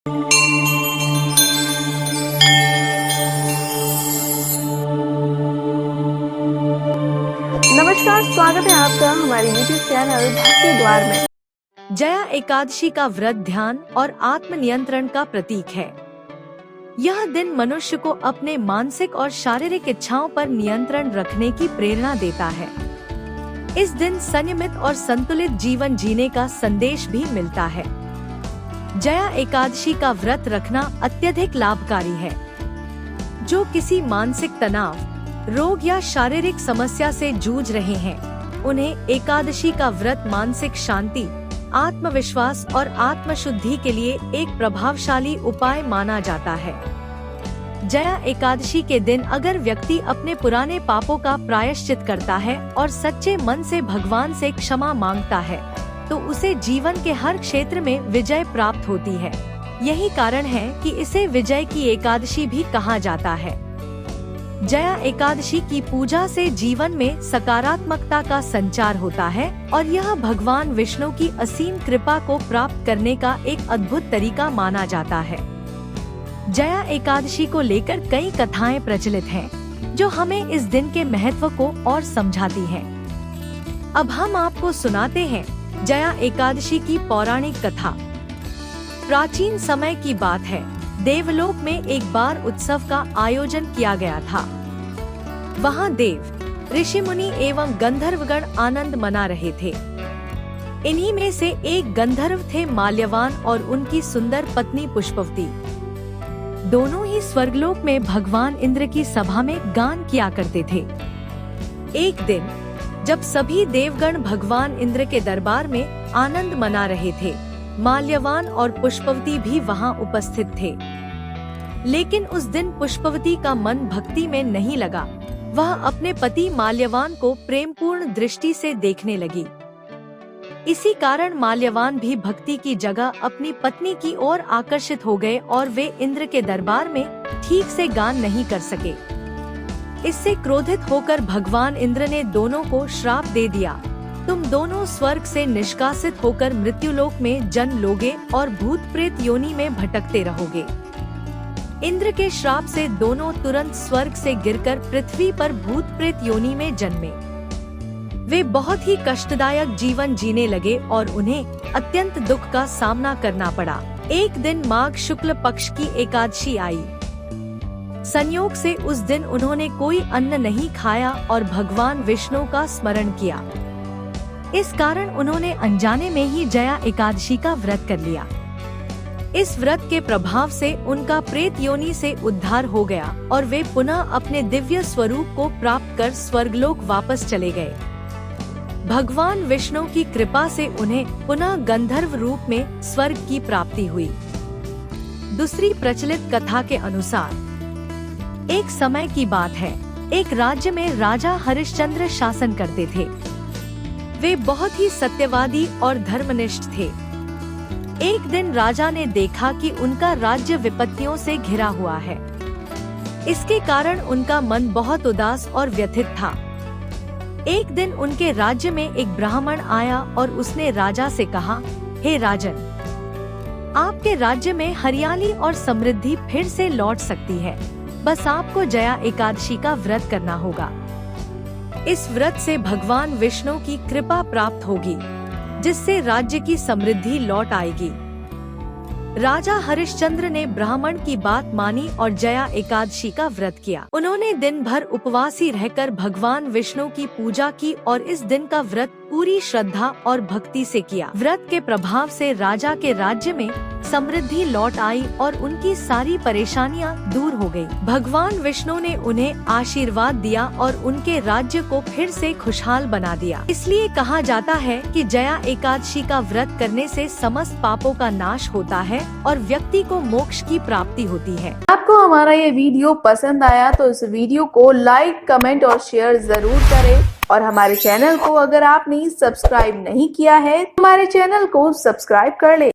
नमस्कार, स्वागत है आपका हमारे YouTube चैनल भक्ति द्वार में। जया एकादशी का व्रत ध्यान और आत्मनियंत्रण का प्रतीक है। यह दिन मनुष्य को अपने मानसिक और शारीरिक इच्छाओं पर नियंत्रण रखने की प्रेरणा देता है। इस दिन संयमित और संतुलित जीवन जीने का संदेश भी मिलता है। जया एकादशी का व्रत रखना अत्यधिक लाभकारी है। जो किसी मानसिक तनाव, रोग या शारीरिक समस्या से जूझ रहे हैं, उन्हें एकादशी का व्रत मानसिक शांति, आत्मविश्वास और आत्मशुद्धि के लिए एक प्रभावशाली उपाय माना जाता है। जया एकादशी के दिन अगर व्यक्ति अपने पुराने पापों का प्रायश्चित करता है और सच्चे मन से भगवान से क्षमा मांगता है, तो उसे जीवन के हर क्षेत्र में विजय प्राप्त होती है। यही कारण है कि इसे विजय की एकादशी भी कहा जाता है। जया एकादशी की पूजा से जीवन में सकारात्मकता का संचार होता है और यह भगवान विष्णु की असीम कृपा को प्राप्त करने का एक अद्भुत तरीका माना जाता है। जया एकादशी को लेकर कई कथाएं प्रचलित हैं, जो हमें इस दिन के महत्व को और समझाती हैं। अब हम आपको सुनाते हैं जया एकादशी की पौराणिक कथा। प्राचीन समय की बात है, देवलोक में एक बार उत्सव का आयोजन किया गया था। वहाँ देव, ऋषि मुनि एवं गंधर्वगण आनंद मना रहे थे। इन्हीं में से एक गंधर्व थे माल्यवान और उनकी सुंदर पत्नी पुष्पवती। दोनों ही स्वर्गलोक में भगवान इंद्र की सभा में गान किया करते थे। एक दिन जब सभी देवगण भगवान इंद्र के दरबार में आनंद मना रहे थे, माल्यवान और पुष्पवती भी वहां उपस्थित थे। लेकिन उस दिन पुष्पवती का मन भक्ति में नहीं लगा। वह अपने पति माल्यवान को प्रेमपूर्ण दृष्टि से देखने लगी। इसी कारण माल्यवान भी भक्ति की जगह अपनी पत्नी की ओर आकर्षित हो गए और वे इंद्र के दरबार में ठीक से गान नहीं कर सके। इससे क्रोधित होकर भगवान इंद्र ने दोनों को श्राप दे दिया, तुम दोनों स्वर्ग से निष्कासित होकर मृत्युलोक में जन्म लोगे और भूत प्रेत योनि में भटकते रहोगे। इंद्र के श्राप से दोनों तुरंत स्वर्ग से गिरकर पृथ्वी पर भूत प्रेत योनि में जन्मे। वे बहुत ही कष्टदायक जीवन जीने लगे और उन्हें अत्यंत दुख का सामना करना पड़ा। एक दिन माघ शुक्ल पक्ष की एकादशी आई। संयोग से उस दिन उन्होंने कोई अन्न नहीं खाया और भगवान विष्णु का स्मरण किया। इस कारण उन्होंने अनजाने में ही जया एकादशी का व्रत कर लिया। इस व्रत के प्रभाव से उनका प्रेत योनि से उद्धार हो गया और वे पुनः अपने दिव्य स्वरूप को प्राप्त कर स्वर्गलोक वापस चले गए। भगवान विष्णु की कृपा से उन्हें पुनः गंधर्व रूप में स्वर्ग की प्राप्ति हुई। दूसरी प्रचलित कथा के अनुसार एक समय की बात है, एक राज्य में राजा हरिश्चंद्र शासन करते थे। वे बहुत ही सत्यवादी और धर्मनिष्ठ थे। एक दिन राजा ने देखा कि उनका राज्य विपत्तियों से घिरा हुआ है। इसके कारण उनका मन बहुत उदास और व्यथित था। एक दिन उनके राज्य में एक ब्राह्मण आया और उसने राजा से कहा, हे राजन, आपके राज्य में हरियाली और समृद्धि फिर से लौट सकती है। बस आपको जया एकादशी का व्रत करना होगा। इस व्रत से भगवान विष्णु की कृपा प्राप्त होगी, जिससे राज्य की समृद्धि लौट आएगी। राजा हरिश्चंद्र ने ब्राह्मण की बात मानी और जया एकादशी का व्रत किया। उन्होंने दिन भर उपवासी रहकर भगवान विष्णु की पूजा की और इस दिन का व्रत पूरी श्रद्धा और भक्ति से किया। व्रत के प्रभाव से राजा के राज्य में समृद्धि लौट आई और उनकी सारी परेशानियां दूर हो गई। भगवान विष्णु ने उन्हें आशीर्वाद दिया और उनके राज्य को फिर से खुशहाल बना दिया। इसलिए कहा जाता है कि जया एकादशी का व्रत करने से समस्त पापों का नाश होता है और व्यक्ति को मोक्ष की प्राप्ति होती है। आपको हमारा ये वीडियो पसंद आया तो इस वीडियो को लाइक, कमेंट और शेयर जरूर करें और हमारे चैनल को अगर आपने सब्सक्राइब नहीं किया है तो हमारे चैनल को सब्सक्राइब कर ले।